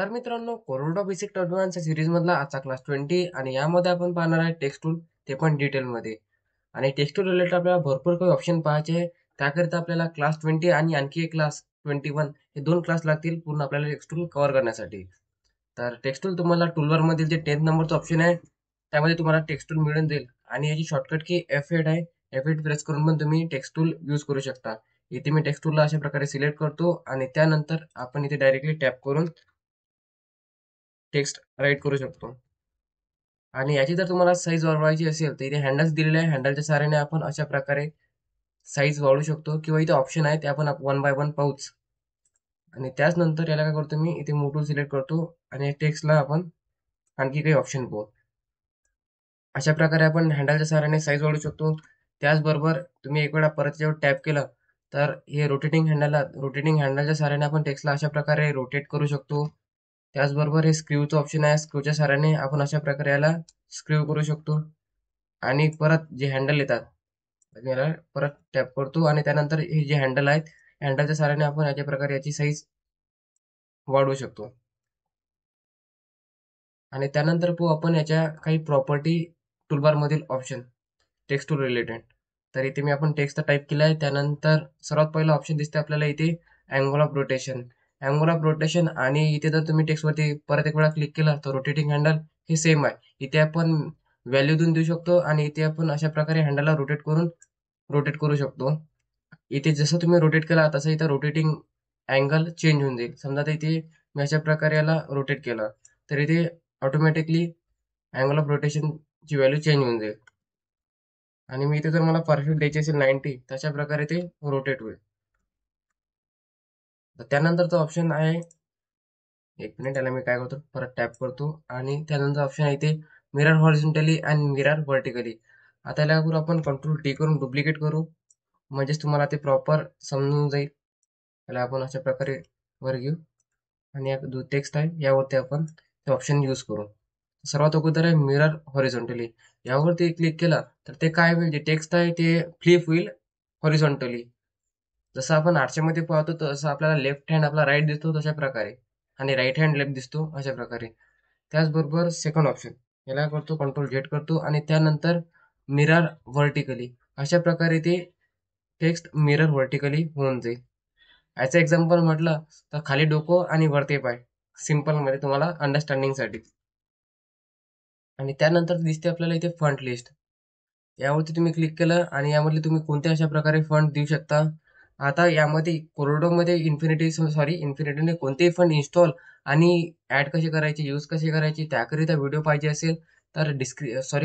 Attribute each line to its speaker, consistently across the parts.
Speaker 1: तर मित्रांनो, कोरडवा basic to advance या सीरीजमधला आजचा क्लास 20 आणि यामध्ये आपण पाहणार आहे टेक्स्ट टूल, ते पण डिटेलमध्ये. आणि टेक्स्ट टूल रिलेटेड आपल्याला भरपूर काही ऑप्शन पाहायचे आहे. त्याकरिता आपल्याला क्लास 20 आणि आणखी एक क्लास 21 हे 2 क्लास लागतील पूर्ण आपल्याला टेक्स्ट टूल कव्हर करण्यासाठी. तर टेक्स्ट टूल तुम्हाला टूलबारमधील जे 10th नंबरचं ऑप्शन आहे, त्यामध्ये तुम्हाला टेक्स्ट टूल मिळून जाईल आणि याची शॉर्टकट की F8 आहे. F8 प्रेस करून पण तुम्ही टेक्स्ट टूल यूज करू शकता. इथे मी टेक्स्ट टूलला अशा प्रकारे सिलेक्ट करतो आणि त्यानंतर आपण इथे डायरेक्टली टॅप करून टेक्स्ट राईट करू शकतो. आणि याची जर तुम्हाला साईज वाढवायची असेल तर इथे हँडल्स दिलेले आहे. हँडलच्या सहाय्याने आपण अशा प्रकारे साईज वाढवू शकतो किंवा इथे ऑप्शन आहे ते आपण 1 बाय 1 पाहूच. आणि त्याच नंतर याला काय करतो मी इथे मोठून सिलेक्ट करतो आणि टेक्स्टला आपण आणखी काही ऑप्शन पाहू. अशा प्रकारे आपण हँडलच्या सहाय्याने साईज वाढवू शकतो. त्याचबरोबर तुम्ही एक वेळा परत जेव्हा टॅप केलं तर हे रोटेटिंग हँडलच्या सहाय्याने आपण टेक्स्टला अशा प्रकारे रोटेट करू शकतो. त्याचबरोबर हे स्क्रूचं ऑप्शन आहे. स्क्रूच्या सहाय्याने आपण अशा प्रकारे याला स्क्रू करू शकतो. आणि परत जे हँडल येतात याला परत टॅप करतो आणि त्यानंतर हे जे हँडल आहेत हँडलच्या सहाय्याने आपण याच्या प्रकारे याची साईज वाढवू शकतो. आणि त्यानंतर पाहू आपण याच्या काही प्रॉपर्टी टूलबार मधील ऑप्शन टेक्स्ट टूल रिलेटेड. तर इथे मी आपण टेक्स्ट टाईप केला आहे. त्यानंतर सर्वात पहिला ऑप्शन दिसते आपल्याला इथे angle of rotation. Angle of rotation आणि इथे जर तुम्ही टेक्स्टवरती परत एक वेळा क्लिक केला तर रोटेटिंग हँडल हे सेम आहे. इथे आपण व्हॅल्यू देऊ शकतो आणि इथे आपण अशा प्रकारे हँडलला रोटेट करू शकतो. इथे जसं तुम्ही रोटेट केला तसं इथं रोटेटिंग अँगल चेंज होऊन जाईल. समजा आता इथे मी अशा प्रकारे याला रोटेट केलं तर इथे ऑटोमॅटिकली अँगल ऑफ रोटेशनची व्हॅल्यू चेंज होऊन जाईल. आणि मी इथे जर मला परफेक्ट द्यायची असेल 90 तशा प्रकारे ते रोटेट होईल. तर त्यानंतरचा ऑप्शन आहे, एक मिनिट याला मी काय करतो परत टॅप करतो आणि त्यानंतर ऑप्शन आहे इथे mirror horizontally and mirror vertically. आता याला करू आपण कंट्रोल टी करून डुप्लिकेट करू म्हणजेच तुम्हाला ते प्रॉपर समजून जाईल. त्याला आपण अशा प्रकारे वर घेऊ आणि जो टेक्स्ट आहे यावरती आपण ते ऑप्शन यूज करू. सर्वात अगोदर आहे मिरर हॉरिझॉन्टली. यावरती क्लिक केला तर ते काय होईल, जे टेक्स्ट आहे ते फ्लिप होईल हॉरिझॉन्टली. जसं आपण आरशामध्ये पाहतो तसं आपल्याला लेफ्ट हँड आपला राईट दिसतो तशा प्रकारे आणि राईट हँड लेफ्ट दिसतो अशा प्रकारे. त्याचबरोबर सेकंड ऑप्शन याला करतो कंट्रोल झेड करतो आणि त्यानंतर मिरर व्हर्टिकली अशा प्रकारे ते टेक्स्ट मिरर व्हर्टिकली होऊन जाईल. याचं एक्झाम्पल म्हटलं तर खाली डोकं आणि वरती पाय, सिम्पल मध्ये तुम्हाला अंडरस्टँडिंगसाठी. आणि त्यानंतर दिसते आपल्याला इथे फंट लिस्ट. यावरती तुम्ही क्लिक केलं आणि यामधले तुम्ही कोणत्या अशा प्रकारे फंड देऊ शकता. आता यामध्ये कोरडोमध्ये इन्फिनिटीने कोणतेही फंड इन्स्टॉल आणि ऍड कसे करायचे, यूज कसे करायचे त्याकरिता व्हिडिओ पाहिजे असेल तर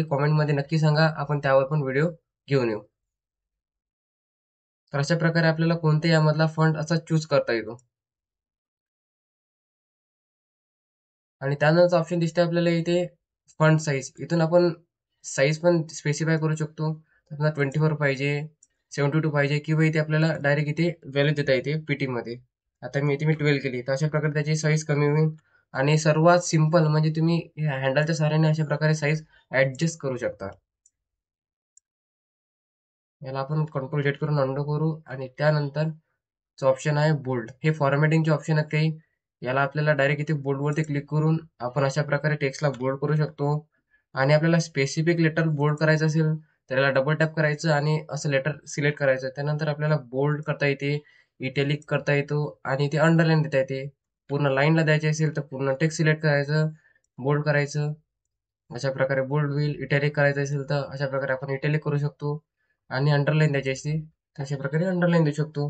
Speaker 1: कॉमेंटमध्ये नक्की सांगा, आपण त्यावर पण व्हिडिओ घेऊन येऊ. तर अशा प्रकारे आपल्याला कोणते यामधला फंड असा चूज करता येतो. आणि त्यानंतर ऑप्शन दिसते आपल्याला इथे फंड साईज. इथून आपण साईज पण स्पेसिफाय करू शकतो. आपल्याला 24 पाहिजे, 72 पाहिजे किंवा इथे आपल्याला डायरेक्ट इथे व्हॅल्यू देता येते पीटी मध्ये. आता मी 12 केली तर अशा प्रकारे त्याची साईज कमी होईल. आणि सर्वात सिंपल म्हणजे तुम्ही हँडलच्या सहाय्याने अशा प्रकारे साईज ऍडजस्ट करू शकता. याला आपण कंट्रोल झेड करून अंडो करू आणि त्यानंतर ऑप्शन आहे बोल्ड. हे फॉर्मॅटिंगचे ऑप्शन आहेत काही. याला आपल्याला डायरेक्ट इथे बोल्ड वरती क्लिक करून आपण अशा प्रकारे टेक्स्टला बोल्ड करू शकतो. आणि आपल्याला स्पेसिफिक लेटर बोल्ड करायचं असेल तर याला डबल टॅप करायचं आणि असं लेटर सिलेक्ट करायचं. त्यानंतर आपल्याला बोल्ड करता येते, इटॅलिक करता येतो आणि इथे अंडरलाईन देता येते. पूर्ण लाईनला द्यायची असेल तर पूर्ण टेक्स्ट सिलेक्ट करायचं, बोल्ड करायचं, अशा प्रकारे बोल्ड होईल. इटॅलिक करायचं असेल तर अशा प्रकारे आपण इटॅलिक करू शकतो आणि अंडरलाईन द्यायची असेल तर अशा प्रकारे अंडरलाईन देऊ शकतो.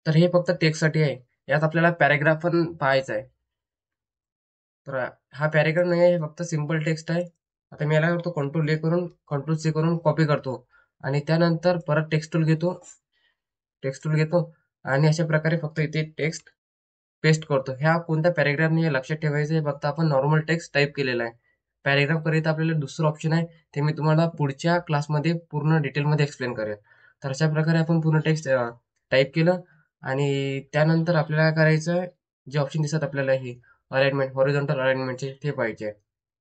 Speaker 1: तर हे फक्त टेक्स्टसाठी आहे. यात आपल्याला पॅराग्राफ पण पाहायचा आहे. तर हा पॅराग्राफ नाही आहे, हे फक्त सिंपल टेक्स्ट आहे. आता मी याला करतो कंट्रोल सी करून कॉपी करतो आणि त्यानंतर परत टेक्स्ट टूल घेतो आणि अशा प्रकारे फक्त इथे टेक्स्ट पेस्ट करतो. ह्या कोणत्या पॅराग्राफ नाही हे लक्षात ठेवायचं आहे, फक्त आपण नॉर्मल टेक्स्ट टाईप केलेला आहे. पॅराग्राफ करिता आपल्याला दुसरं ऑप्शन आहे, ते मी तुम्हाला पुढच्या क्लासमध्ये पूर्ण डिटेलमध्ये एक्सप्लेन करेन. तर अशा प्रकारे आपण पूर्ण टेक्स्ट टाईप केलं आणि त्यानंतर आपल्याला काय करायचं, जे ऑप्शन दिसतात आपल्याला हे अलाइनमेंट, हॉरिझॉन्टल अलाइनमेंटचे ते पाहिजे.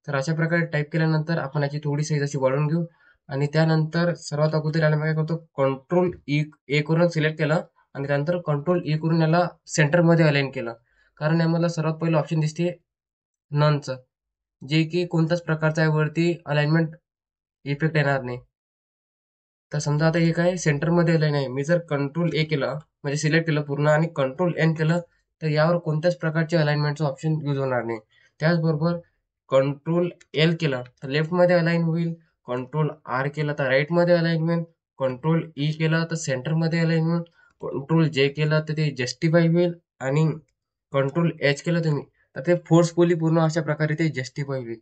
Speaker 1: तर अशा प्रकारे टाईप केल्यानंतर आपण याची थोडी साईज अशी वाढवून घेऊ आणि त्यानंतर सर्वात अगोदर याला मी काय करतो, कंट्रोल ए करून सिलेक्ट केलं आणि त्यानंतर कंट्रोल ई करून याला सेंटरमध्ये अलाइन केलं. कारण यामधला सर्वात पहिलं ऑप्शन दिसते ननचं, जे की कोणत्याच प्रकारचा यावरती अलाइनमेंट इफेक्ट येणार नाही. तर समजा आता हे काय सेंटरमध्ये आलं नाही, मी जर कंट्रोल ए केलं म्हणजे सिलेक्ट केलं पूर्ण आणि कंट्रोल एन केलं तर यावर कोणत्याच प्रकारचे अलाइनमेंटचं ऑप्शन यूज होणार नाही. त्याचबरोबर कंट्रोल एल केलं तर लेफ्टमध्ये अलाइन होईल, कंट्रोल आर केलं तर राईटमध्ये अलाइनमेंट, कंट्रोल ई केलं तर सेंटरमध्ये अलाइनमेंट, कंट्रोल जे केलं तर ते जस्टिफाय होईल आणि कंट्रोल एच केलं तुम्ही तर ते फोर्सफुली पूर्ण अशा प्रकारे ते जस्टिफाय होईल.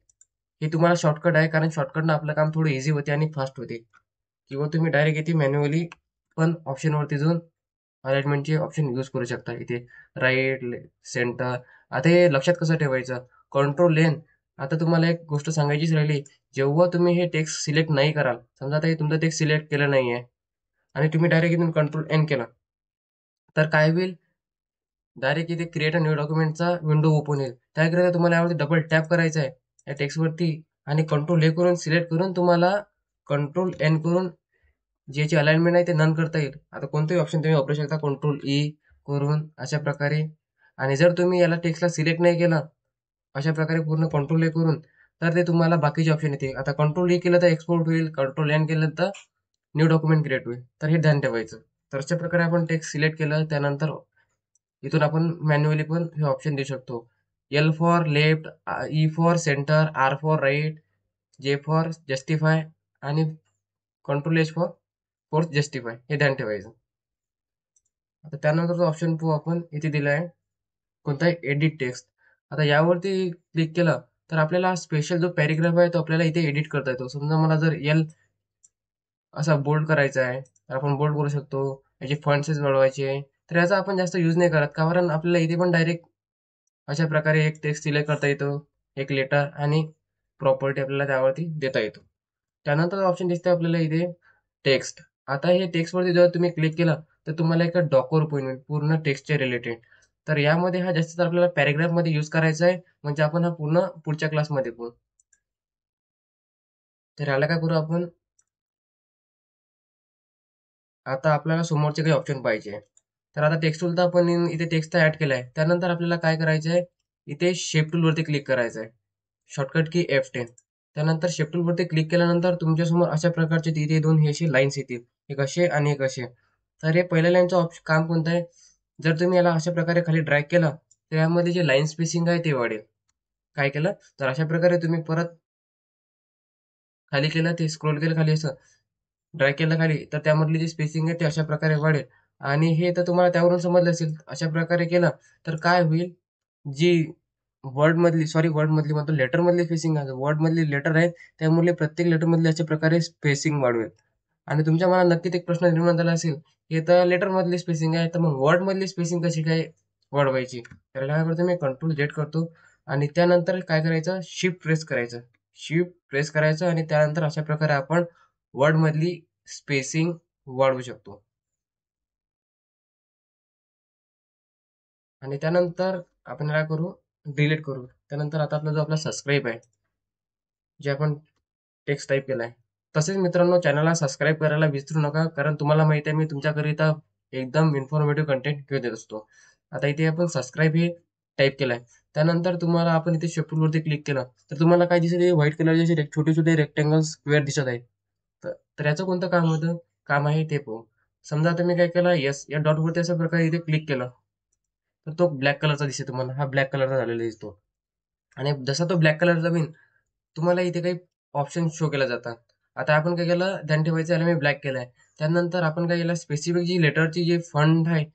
Speaker 1: हे तुम्हाला शॉर्टकट आहे कारण शॉर्टकटनं आपलं काम थोडं इझी होते आणि फास्ट होते. किंवा तुम्ही डायरेक्ट इथे मॅन्युअली पण ऑप्शनवरती जाऊन अलाइनमेंटचे ऑप्शन यूज करू शकता. इथे राईट, सेंटर. आता हे लक्षात कसं ठेवायचं, कंट्रोल एन. आता तुम्हाला एक गोष्ट सांगायचीच राहिली, जेव्हा तुम्ही हे टेक्स्ट सिलेक्ट नाही कराल, समजा आता हे तुमचं टेक्स्ट सिलेक्ट केलं नाहीये आणि तुम्ही डायरेक्ट इथून कंट्रोल एन केलं तर काय होईल, डायरेक्ट इथे क्रिएट अ न्यू डॉक्युमेंटचा विंडो ओपन होईल. त्याकरिता तुम्हाला यावरती डबल टॅप करायचा आहे या टेक्स्टवरती आणि कंट्रोल ए करून सिलेक्ट करून तुम्हाला कंट्रोल एन करून ज्याची अलाइनमेंट आहे ते नन करता येईल. आता कोणतेही ऑप्शन तुम्ही वापरू शकता कंट्रोल ई करून अशा प्रकारे. आणि जर तुम्ही याला टेक्स्टला सिलेक्ट नाही केलं अशा प्रकारे पूर्ण कंट्रोल ए करून तर ते तुम्हाला बाकीचे ऑप्शन येते. आता कंट्रोल ई केलं तर एक्सपोर्ट होईल, कंट्रोल एन केलं तर न्यू डॉक्युमेंट क्रिएट होईल. तर हे ध्यान ठेवायचं. तर अशा प्रकारे आपण टेक्स्ट सिलेक्ट केलं त्यानंतर इथून आपण मॅन्युअली पण हे ऑप्शन देऊ शकतो. L for left, E for centre, R for right, J for justify आणि control H for force justify. हे ध्यान ठेवायचं. आता त्यानंतरचा ऑप्शन पाहू आपण, इथे दिला आहे कोणता एडिट टेक्स्ट. आता यावरती क्लिक केलं तर आपल्याला स्पेशल जो पॅरेग्राफ आहे तो आपल्याला इथे एडिट करता येतो. समजा मला जर एल असा बोल्ड करायचा आहे तर आपण बोल्ड करू शकतो. याचे फॉन्ट साईज वाढवायचे आहे तर याचा आपण जास्त यूज नाही करत कारण आपल्याला इथे पण डायरेक्ट अशा प्रकारे एक टेक्स्ट सिलेक्ट करता येतो, एक लेटर आणि प्रॉपर्टी आपल्याला त्यावरती देता येतो. त्यानंतर ऑप्शन दिसते आपल्याला इथे टेक्स्ट. आता हे टेक्स्टवरती जेव्हा तुम्ही क्लिक केलं तर तुम्हाला एका डॉकवर ओपन होईल पूर्ण टेक्स्टच्या रिलेटेड. तर यामध्ये हा जास्तीत आपल्याला पॅरेग्राफमध्ये यूज करायचा आहे म्हणजे आपण हा पूर्ण पुढच्या क्लासमध्ये पाहू. तर याला काय करू आपण, आता आपल्याला समोरचे काही ऑप्शन पाहिजे. तर आता टेक्स्ट टूल तर आपण इथे टेक्स्ट ऍड केलाय. त्यानंतर आपल्याला काय करायचं आहे, इथे शेप टूल वरती क्लिक करायचं आहे. शॉर्टकट की F10. त्यानंतर शेप टूल वरती क्लिक केल्यानंतर तुमच्यासमोर अशा प्रकारचे तिथे दोन हे असे लाईन्स येतील, एक असे आणि एक असे. तर हे पहिल्या लाईनचं ऑप्शन काम कोणतं आहे, जर तुम्ही याला अशा प्रकारे खाली ड्रॅग केला तर यामध्ये जे लाईन स्पेसिंग आहे ते वाढेल. काय केलं तर अशा प्रकारे तुम्ही परत खाली केलं, ते स्क्रोल केलं खाली असं ड्रॅग केलं खाली तर त्यामधली जी स्पेसिंग आहे ते अशा प्रकारे वाढेल. आणि हे तर तुम्हाला त्यावरून समजलं असेल. अशा प्रकारे केलं तर काय होईल, जी वर्ड मधली म्हणतो लेटर मधली स्पेसिंग आहे, वर्ड मधली लेटर आहेत त्यामुळे प्रत्येक लेटर मधली अशा प्रकारे स्पेसिंग वाढवेल. आणि तुमच्या मनात नक्कीच एक प्रश्न निर्माण झाला असेल, हे तर लेटर मधली स्पेसिंग आहे तर मग वर्ड मधली स्पेसिंग कशी काय वाढवायची. तर काय करतो मी कंट्रोल जेट करतो आणि त्यानंतर काय करायचं, शिफ्ट प्रेस करायचं. शिफ्ट प्रेस करायचं आणि त्यानंतर अशा प्रकारे आपण वर्ड मधली स्पेसिंग वाढवू शकतो. आणि त्यानंतर आपण काय करू, डिलीट करू. त्यानंतर आता आपला जो आपला सबस्क्राईब आहे, जे आपण टेक्स्ट टाईप केलाय. तसेच मित्रांनो चॅनलला सबस्क्राईब करायला विसरू नका कारण तुम्हाला माहिती आहे मी तुमच्याकरिता एकदम इन्फॉर्मेटिव्ह कंटेंट घेऊन देत असतो. आता इथे आपण सबस्क्राईब हे टाईप केलाय. त्यानंतर तुम्हाला आपण इथे शेफ्ट वरती क्लिक केलं तर तुम्हाला काय दिसत आहे, व्हाईट कलरचे असे छोटे छोटे रेक्टेंगल स्क्वेअर दिसत आहेत. तर याचं कोणतं काम आहे ते पाहू. समजा आता मी काय केलं, येस या डॉट वरती अशा प्रकारे इथे क्लिक केलं तर तो ब्लॅक कलरचा दिसतो तुम्हाला, हा ब्लॅक कलरचा झालेला दिसतो. आणि जसा तो ब्लॅक कलरचा होईल तुम्हाला इथे काही ऑप्शन शो केला जातात. आता आपण काय केलं, ध्यान ठेवायचं, याला मी ब्लॅक केलाय. त्यानंतर आपण काय केलं, स्पेसिफिक जी लेटरची जी फंट आहे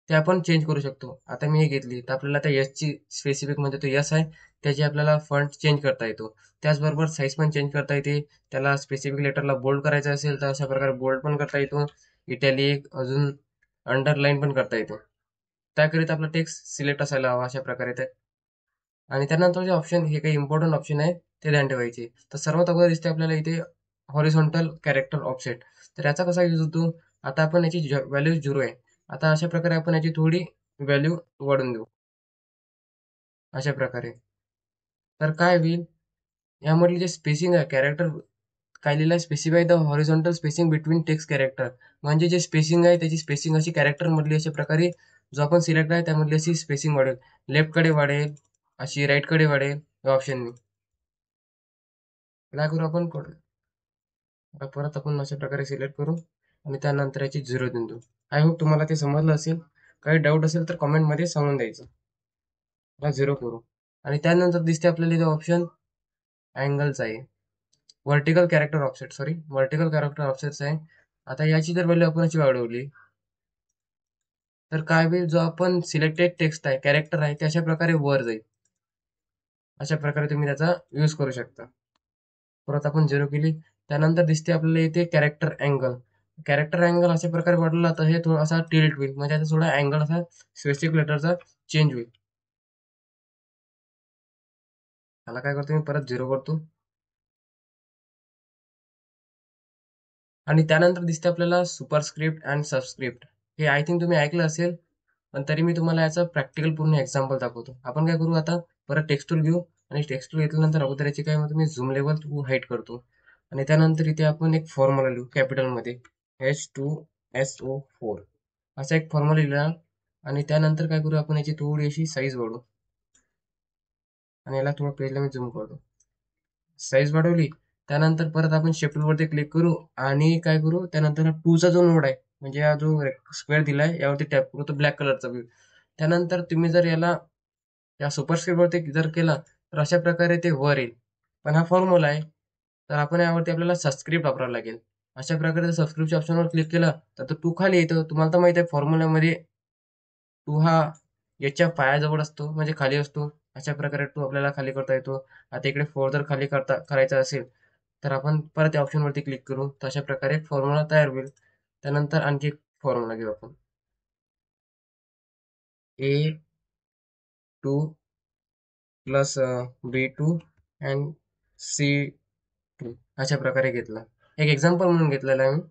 Speaker 1: ते आपण चेंज करू शकतो. आता मी हे घेतली तर आपल्याला त्या ची स्पेसिफिक म्हणजे तो यस आहे त्याची आपल्याला फंट चेंज करता येतो. त्याचबरोबर साईज पण चेंज करता येते. त्याला स्पेसिफिक लेटरला बोल्ड करायचं असेल तर अशा प्रकारे बोल्ड पण करता येतो, इटॅलिक अजून अंडरलाईन पण करता येतो. त्याकरिता आपला टेक्स्ट सिलेक्ट असायला हवा अशा प्रकारे ते. आणि त्यानंतरचे ऑप्शन हे काही इम्पॉर्टंट ऑप्शन आहे ते ध्यान ठेवायचे. तर सर्वात अगोदर दिसते आपल्याला इथे हॉरिझॉन्टल कॅरेक्टर ऑफसेट. तर याचा कसा यूज होतो, आता आपण याची व्हॅल्यू 0 आहे. आता अशा प्रकारे आपण याची थोडी व्हॅल्यू वाढवून देऊ अशा प्रकारे. तर काय होईल, यामधली जे स्पेसिंग आहे कॅरेक्टर काय लिहिलं, specify the horizontal spacing between text character. म्हणजे जे स्पेसिंग आहे त्याची स्पेसिंग अशी कॅरेक्टर मधली अशा प्रकारे जो आपण सिलेक्ट आहे त्यामधली अशी स्पेसिंग वाढेल, लेफ्टकडे वाढेल, अशी राईटकडे वाढेल या ऑप्शननी. काय करू आपण आता परत आपण अशा प्रकारे सिलेक्ट करू आणि त्यानंतर याची 0 देऊन देऊ. आय होप तुम्हाला ते समजलं असेल. काही डाऊट असेल तर कमेंटमध्ये सांगून द्यायचं. आता 0 करू आणि त्यानंतर दिसते आपल्याला इथे ऑप्शन अँगलचा आहे. Vertical character offset, sorry vertical character offset आहे. आता याची जर व्हॅल्यू आपण अशी वाढवली तर काय होईल, जो आपण सिलेक्टेड टेक्स्ट आहे, कॅरेक्टर आहे, ते अशा प्रकारे वर जाईल. अशा प्रकारे तुम्ही त्याचा यूज करू शकता. परत आपण 0 केली, त्यानंतर दिसते आपल्याला इथे कॅरेक्टर अँगल. कॅरेक्टर अँगल अशा प्रकारे वाढला तर हे थोडासा टिल्ट होईल, म्हणजे त्याचा थोडा अँगल असा स्पेसिफिक लेटरचा चेंज होईल. त्याला काय करतो मी, परत 0 करतो आणि त्यानंतर दिसते आपल्याला सुपरस्क्रिप्ट अँड सबस्क्रिप्ट. हे आय थिंक तुम्ही ऐकलं असेल, पण तरी मी तुम्हाला याचं प्रॅक्टिकल पूर्ण एक्झाम्पल दाखवतो. आपण काय करू आता, परत टेक्स्ट टूल घेऊ आणि टेक्स्ट टूल घेतल्यानंतर अगोदर याची काय म्हणतो मी, झूम लेवल टू हाईट करतो आणि त्यानंतर इथे आपण एक फॉर्म्युला लिहू कॅपिटलमध्ये, H2SO4 असा एक फॉर्म्युला लिहिला आणि त्यानंतर काय करू, आपण याची थोडी अशी साईज वाढवू आणि याला थोडं पेजला मी झूम करतो. साईज वाढवली, त्यानंतर परत आपण शिफ्ट वरती क्लिक करू आणि काय करू, त्यानंतर हा 2 चा जो नोड आहे, म्हणजे हा जो स्क्वेअर दिलाय यावरती टॅप करू, तो ब्लॅक कलरचा व्यू. त्यानंतर तुम्ही जर याला या सुपरस्क्रिप्ट वरती जर केला तर अशा प्रकारे ते वर येईल. पण हा फॉर्म्युला आहे, तर आपण यावरती आपल्याला सबस्क्रिप्ट वापरावं लागेल. अशा प्रकारे सबस्क्रिप्टच्या ऑप्शनवर क्लिक केलं तर तो 2 खाली येतो. तुम्हाला तर माहित आहे फॉर्म्युल्यामध्ये 2 हा याच्या पायाजवळ असतो, म्हणजे खाली असतो. अशा प्रकारे 2 आपल्याला खाली करता येतो. आता इकडे 4 जर खाली करायचा असेल तर आपण परत या ऑप्शनवरती क्लिक करू, तर अशा प्रकारे फॉर्म्युला तयार होईल. त्यानंतर आणखी एक फॉर्म्युला घेऊ आपण, A2 plus B2 and C2 अशा प्रकारे घेतला. एक एक्झाम्पल म्हणून घेतलेला आहे मी,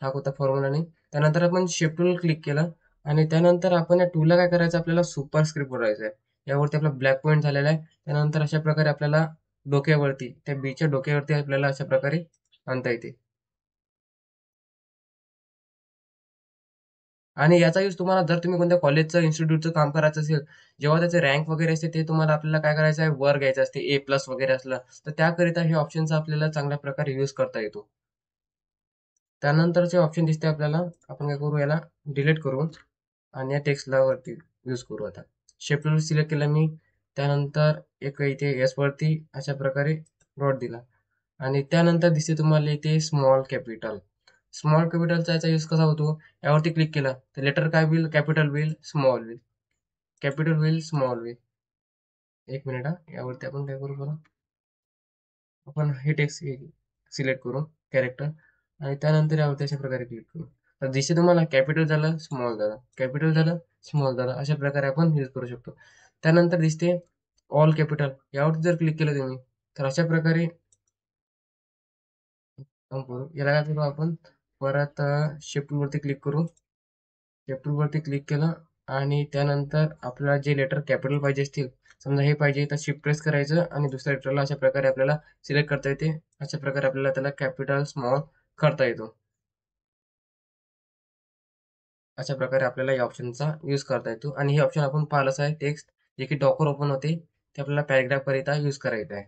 Speaker 1: हा होता फॉर्म्युला नाही. त्यानंतर आपण शिफ्ट टूल क्लिक केलं आणि त्यानंतर आपण या टूलला काय करायचं, आपल्याला सुपर स्क्रिप्ट करायचं आहे. यावरती आपला ब्लॅक पॉईंट झालेला आहे. त्यानंतर अशा प्रकारे आपल्याला डोक्यावरती, त्या बीच्या डोक्यावरती आपल्याला अशा प्रकारे आणता येते. आणि याचा यूज तुम्हाला जर तुम्ही कोणत्या कॉलेजचं इन्स्टिट्यूटचं काम करायचं असेल, जेव्हा त्याचे रँक वगैरे असते ते तुम्हाला आपल्याला काय करायचं आहे, वर घ्यायचं असते, ए प्लस वगैरे असलं तर त्याकरिता हे ऑप्शनचा आपल्याला चांगल्या प्रकारे यूज करता येतो. त्यानंतरचे ऑप्शन दिसते आपल्याला, आपण काय करू, याला डिलीट करू आणि या टेक्स्टला वरती यूज करू. आता शिफ्ट सिलेक्ट केला मी, त्यानंतर एक इथे एस वरती अशा प्रकारे डॉट दिला आणि त्यानंतर दिसते तुम्हाला इथे स्मॉल कॅपिटल. स्मॉल कॅपिटलचा याचा यूज कसा होतो, यावरती क्लिक केला तर लेटर काय होईल, कॅपिटल होईल, स्मॉल होईल, कॅपिटल होईल, स्मॉल होईल. एक मिनिट हा, यावरती आपण काय करू बरं, आपण हे टेक्स्ट सिलेक्ट करू कॅरेक्टर आणि त्यानंतर यावरती अशा प्रकारे क्लिक करू. तर दिसते तुम्हाला कॅपिटल झालं, स्मॉल झालं, कॅपिटल झालं, स्मॉल झालं, अशा प्रकारे आपण यूज करू शकतो. त्यानंतर दिसते ऑल कॅपिटल, यावरती जर क्लिक केलं तुम्ही तर अशा प्रकारे करू. याला काय करू आपण, परत शिफ्ट वरती क्लिक करू, शिफ्ट वरती क्लिक केलं आणि त्यानंतर आपल्याला जे लेटर कॅपिटल पाहिजे असतील, समजा हे पाहिजे तर शिफ्ट प्रेस करायचं आणि दुसऱ्या लेटरला अशा प्रकारे आपल्याला सिलेक्ट करता येते. अशा प्रकारे आपल्याला त्याला कॅपिटल स्मॉल करता येतो. अशा प्रकारे आपल्याला या ऑप्शनचा यूज करता येतो आणि हे ऑप्शन आपण पाहिलंच आहे, टेक्स्ट जे की डॉकर ओपन होते ते आपल्याला पॅराग्राफ करिता यूज करायचं आहे.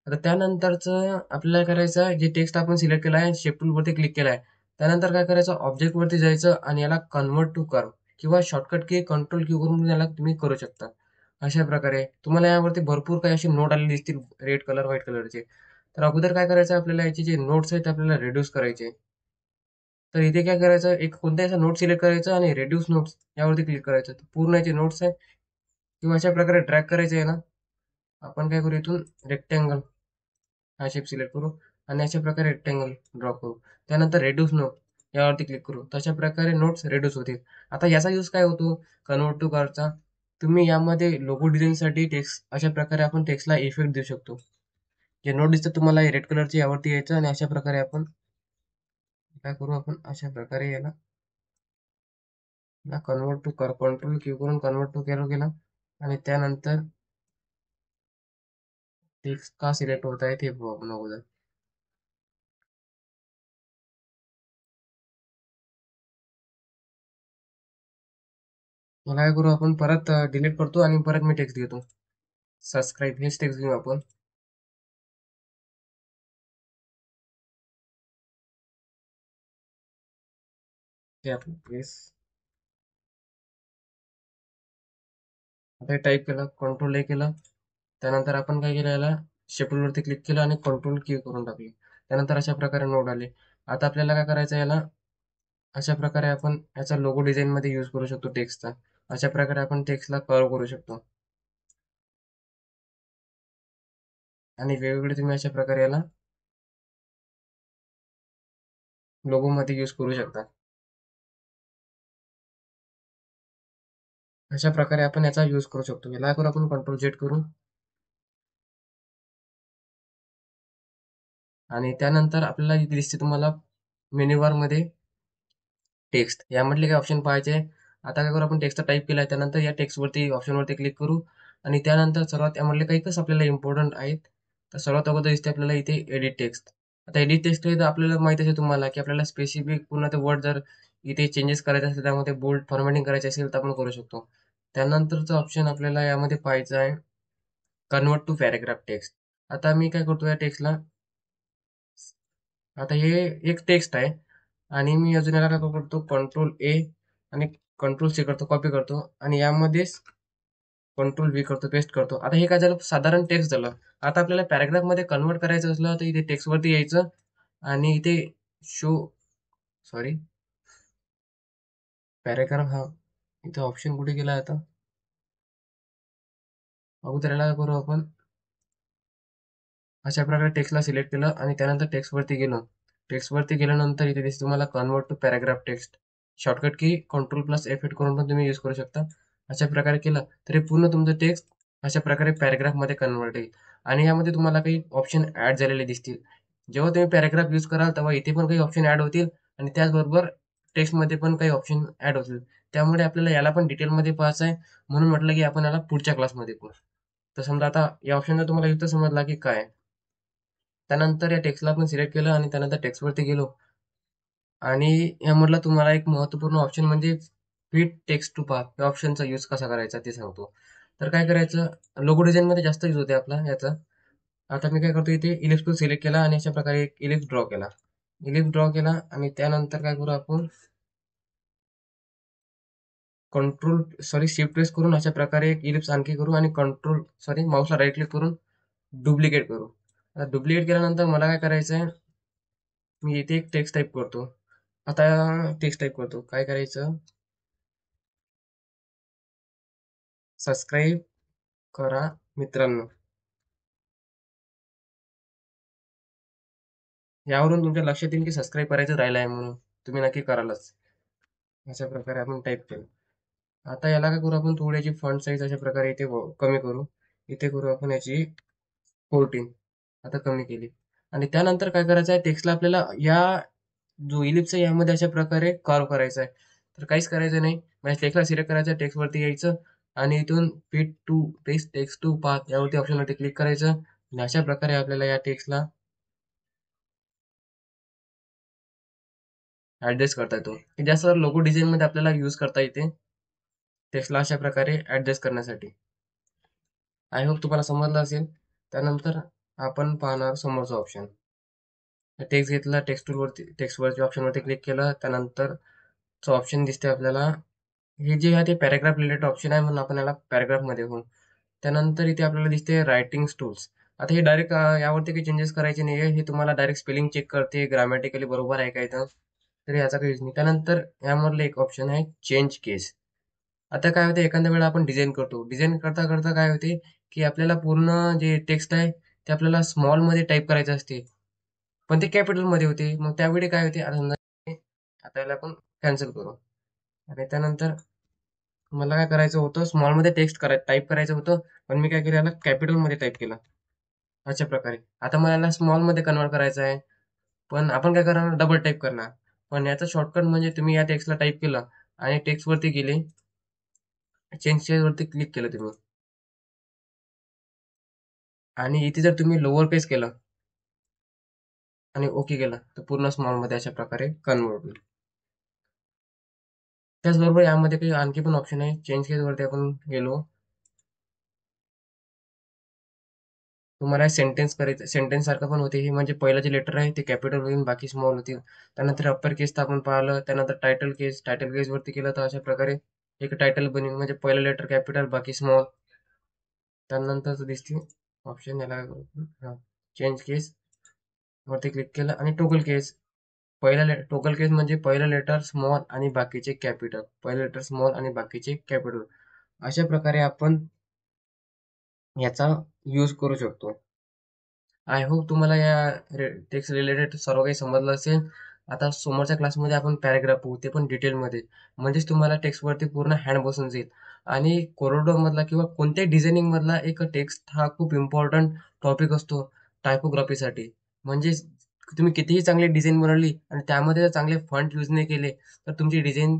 Speaker 1: आता त्यानंतरचं आपल्याला करायचं आहे, जे टेक्स्ट आपण सिलेक्ट केलं आहे, शिफ्ट वरती क्लिक केलं आहे, त्यानंतर काय करायचं, ऑब्जेक्ट वरती जायचं आणि याला कन्वर्ट टू कर्व किंवा शॉर्टकट की कंट्रोल की करून याला तुम्ही करू शकता. अशा प्रकारे तुम्हाला यावरती भरपूर काही असे नोट आलेले दिसतील, रेड कलर व्हाईट कलरचे. तर अगोदर काय करायचं, आपल्याला याचे जे नोट्स आहेत ते आपल्याला रिड्यूस करायचे. तर इथे काय करायचं, एक कोणताही असा नोट सिलेक्ट करायचा आणि रेड्यूस नोट्स यावरती क्लिक करायचं. तर पूर्ण याचे नोट्स आहे किंवा अशा प्रकारे ड्रॅग करायचे आहे ना, आपण काय करू, इथून रेक्टँगल हा शेप सिलेक्ट करू आणि अशा प्रकारे रेक्टँगल ड्रॉ करू. त्यानंतर रेड्यूस नोट यावरती क्लिक करू. तशा प्रकारे नोट्स रेड्यूस होतील. आता याचा यूज काय होतो, कन्वर्ट टू कारचा. तुम्ही यामध्ये लोगो डिझाईनसाठी टेक्स्ट अशा प्रकारे आपण टेक्स्टला इफेक्ट देऊ शकतो. जे नोट दिसतं तुम्हाला रेड कलरचे यावरती यायचं आणि अशा प्रकारे आपण काय करू, आपण अशा प्रकारे याला कन्वर्ट टू कर, कंट्रोल क्यू करून कन्वर्ट टू कॅरो केला आणि त्यानंतर टेक्स्ट का सिलेक्ट होत आहे ते बघू आपण अगोदर. मला काय करू आपण परत डिलीट करतो आणि परत मी टेक्स्ट घेतो. सबस्क्राईब हेच टेक्स्ट घेऊ आपण. हे आपण प्रेस आता टाईप केलं, कंट्रोल ए केलं. त्यानंतर आपण काय केलं, याला शिफ्ट वरती क्लिक केलं आणि कंट्रोल की करून टाकली. त्यानंतर अशा प्रकारे नोड आले. आता आपल्याला काय करायचं, याला अशा प्रकारे आपण याचा लोगो डिझाईन मध्ये यूज करू शकतो टेक्स्टचा. अशा प्रकारे आपण टेक्स्टला कर्व करू शकतो आणि वेगवेगळे तुम्ही अशा प्रकारे याला लोगो मध्ये यूज करू शकता. अशा प्रकारे आपण याचा यूज करू शकतो. याला करू आपण कंट्रोल झेड करू आणि त्यानंतर आपल्याला इथे दिसते तुम्हाला मेन्यू बार मध्ये टेक्स्ट यामधले काही ऑप्शन पाहायचे. आता काय करू, आपण टेक्स्ट टाईप केलाय त्यानंतर या टेक्स्ट वरती ऑप्शन वरती क्लिक करू आणि त्यानंतर सर्वात यामधले काही कसं आपल्याला इम्पॉर्टंट आहेत. तर सर्वात अगोदर दिसते आपल्याला इथे एडिट टेक्स्ट. आता एडिट टेक्स्ट तर आपल्याला माहित असेल तुम्हाला की आपल्याला स्पेसिफिक पूर्ण ते वर्ड जर इथे चेंजेस करायचे असेल, त्यामध्ये बोल्ड फॉर्मॅटिंग करायची असेल तर आपण करू शकतो. त्यानंतरचा ऑप्शन आपल्याला यामध्ये पाहायचा आहे कन्वर्ट टू पॅराग्राफ टेक्स्ट. आता मी काय करतो, या टेक्स्टला आता हे एक टेक्स्ट आहे आणि मी अजून याला काय करतो, कंट्रोल ए आणि कंट्रोल सी करतो, कॉपी करतो आणि यामध्येच कंट्रोल व्ही करतो, पेस्ट करतो. आता हे काय झालं, साधारण टेक्स्ट झालं. आता आपल्याला पॅराग्राफ मध्ये कन्वर्ट करायचं असलं तर इथे टेक्स्ट वरती यायचं आणि इथे शो सॉरी पॅराग्राफ हा इथे ऑप्शन कुठे गेला आता, अगोदर याला काय करू आपण, अशा प्रकारे टेक्स्टला सिलेक्ट केलं आणि त्यानंतर टेक्स्ट वरती गेलो. टेक्स्ट वरती गेल्यानंतर इथे दिसते तुम्हाला convert to paragraph text. Shortcut key control plus F eight करून पण तुम्ही यूज करू शकता. अशा प्रकारे केलं तरी पूर्ण तुमचं टेक्स्ट अशा प्रकारे पॅराग्राफ मध्ये कन्वर्ट होईल आणि यामध्ये तुम्हाला काही ऑप्शन ऍड झालेले दिसतील. जेव्हा तुम्ही पॅराग्राफ यूज कराल तेव्हा इथे पण काही ऑप्शन ऍड होतील आणि त्याचबरोबर टेक्स्ट मध्ये पण काही ऑप्शन ऍड होतील. त्यामुळे आपल्याला याला पण डिटेलमध्ये पाहायचं आहे, म्हणून म्हटलं की आपण याला पुढच्या क्लासमध्ये करू. तर समजा आता या ऑप्शनचा तुम्हाला इथं समजला की काय. त्यानंतर या टेक्स्टला आपण सिलेक्ट केलं आणि त्यानंतर टेक्स्ट वरती गेलो आणि यामधला तुम्हाला एक महत्त्वपूर्ण ऑप्शन म्हणजे फिट टेक्स्ट टू पाथ या ऑप्शनचा यूज कसा करायचा ते सांगतो. तर काय करायचं, लोगो डिझाईन मध्ये जास्त यूज होते आपला याचा. आता मी काय करतो, इथे इलिप्स टूल सिलेक्ट केला आणि अशा प्रकारे एक इलिप्स ड्रॉ केला. इलिप्स ड्रॉ केला आणि त्यानंतर काय करू आपण, कंट्रोल सॉरी शिफ्ट प्रेस करून अशा प्रकारे एक इलिप्स आणखी करू आणि कंट्रोल सॉरी माऊसला राईट क्लिक करून डुप्लिकेट करू. आता डुप्लिकेट केल्यानंतर मला काय करायचं आहे, मी इथे एक टेक्स्ट टाईप करतो. आता टेक्स्ट टाईप करतो, काय करायचं, सबस्क्राईब करा मित्रांनो. यावरून तुमच्या लक्षात येईल की सबस्क्राईब करायचं राहिलं आहे म्हणून तुम्ही नक्की करालच. अशा प्रकारे आपण टाईप केलं. आता याला काय करू, आपण थोडी याची फॉन्ट साईज अशा प्रकारे इथे कमी करू. इथे करू आपण याची 14. आता कमी केली आणि त्यानंतर काय करायचं आहे, टेक्स्टला आपल्याला या जो इलिप्स आहे यामध्ये अशा प्रकारे कर्व करायचा आहे. तर काहीच करायचं नाही, म्हणजे टेक्स्टला सिलेक्ट करायचं, टेक्स्ट वरती यायचं आणि इथून fit to paste text to path यावरती ऑप्शनवरती क्लिक करायचं आणि अशा प्रकारे आपल्याला या टेक्स्टला ऍडजस्ट करता येतो. जास्त लोगो डिझाईन मध्ये आपल्याला यूज करता येते टेक्स्टला अशा प्रकारे ऍडजस्ट करण्यासाठी. आय होप तुम्हाला समजलं असेल. त्यानंतर आपण पाहणार समोरचा ऑप्शन. टेक्स्ट घेतला, टेक्स्ट टूल वरती टेक्स्ट वरच्या ऑप्शन वरती क्लिक केलं, त्यानंतर ऑप्शन दिसते आपल्याला, हे जे आहे ते पॅराग्राफ रिलेटेड ऑप्शन आहे म्हणून आपण याला पॅराग्राफ मध्ये होऊ. त्यानंतर इथे आपल्याला दिसते रायटिंग टूल्स. आता हे डायरेक्ट यावरती काही चेंजेस करायचे नाही, हे तुम्हाला डायरेक्ट स्पेलिंग चेक करते, ग्रामॅटिकली बरोबर आहे काय तर याचा काही यूज नाही. त्यानंतर यामधलं एक ऑप्शन आहे चेंज केस. आता काय होते, एखाद्या वेळा आपण डिझाईन करतो, डिझाईन करता करता काय होते की आपल्याला पूर्ण जे टेक्स्ट आहे ते आपल्याला स्मॉल मध्ये टाईप करायचं असते, पण ते कॅपिटल मध्ये होते. मग त्यावेळी काय होते, आता समजा आता याला आपण कॅन्सल करू आणि त्यानंतर मला काय करायचं होतं, स्मॉल मध्ये टेक्स्ट टाईप करायचं होतं, पण मी काय केलं, याला कॅपिटल मध्ये टाईप केलं. अशा प्रकारे आता मला याला स्मॉल मध्ये कन्वर्ट करायचं आहे, पण आपण काय करणार, डबल टाईप करणार. पण याचा शॉर्टकट म्हणजे तुम्ही या टेक्स्टला टाईप केलं आणि टेक्स्ट वरती गेले, चेंज वरती क्लिक केलं तुम्ही आणि इथे जर तुम्ही लोअर केस केलं आणि ओके केलं तर पूर्ण स्मॉल मध्ये अशा प्रकारे कन्वर्ट होईल. त्याचबरोबर यामध्ये काही आणखी पण ऑप्शन आहे. चेंज केसवरती आपण गेलो, तुम्हाला सेंटेन्स करायचं, सेंटेन्स सारखं पण होते. हे म्हणजे पहिलं जे लेटर आहे ते कॅपिटल होईल, बाकी स्मॉल होतील. त्यानंतर अप्पर केस आपण पाहिलं, त्यानंतर टायटल केस वरती केलं तर अशा प्रकारे एक टायटल बनेल, म्हणजे पहिलं लेटर कॅपिटल बाकी स्मॉल. त्यानंतर दिसते ऑप्शन, याला चेंज केस वरती क्लिक केलं आणि टोगल केस. टोगल केस म्हणजे पहिलं लेटर स्मॉल आणि बाकीचे कॅपिटल, पहिलं लेटर स्मॉल आणि बाकीचे कॅपिटल. अशा प्रकारे आपण याचा यूज करू शकतो. आय होप तुम्हाला या टेक्स्ट रिलेटेड सर्व काही समजलं असेल. आता समोरच्या क्लासमध्ये आपण पॅराग्राफ बघू, ते पण डिटेलमध्ये. म्हणजेच तुम्हाला टेक्स्टवरती पूर्ण हँड बसून जाईल. आणि कोरडो मधला किंवा कोणत्याही डिझायनिंग मधला एक टेक्स्ट हा खूप इम्पॉर्टंट टॉपिक असतो टायपोग्राफीसाठी. म्हणजे तुम्ही कितीही चांगली डिझाईन बनवली आणि त्यामध्ये जर चांगले फॉन्ट यूज नाही केले तर तुमची डिझाईन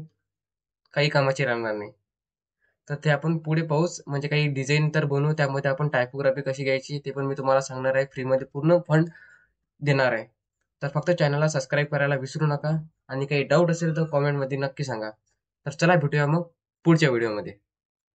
Speaker 1: काही कामाची राहणार नाही. तर ते आपण पुढे पाहूच, म्हणजे काही डिझाईन तर बनवू, त्यामध्ये आपण टायपोग्राफी कशी घ्यायची ते पण मी तुम्हाला सांगणार आहे. फ्रीमध्ये पूर्ण फंड देणार आहे. तर फक्त चॅनलला सबस्क्राईब करायला विसरू नका. आणि काही डाऊट असेल तर कॉमेंटमध्ये नक्की सांगा. तर चला भेटूया मग पुढच्या व्हिडिओमध्ये.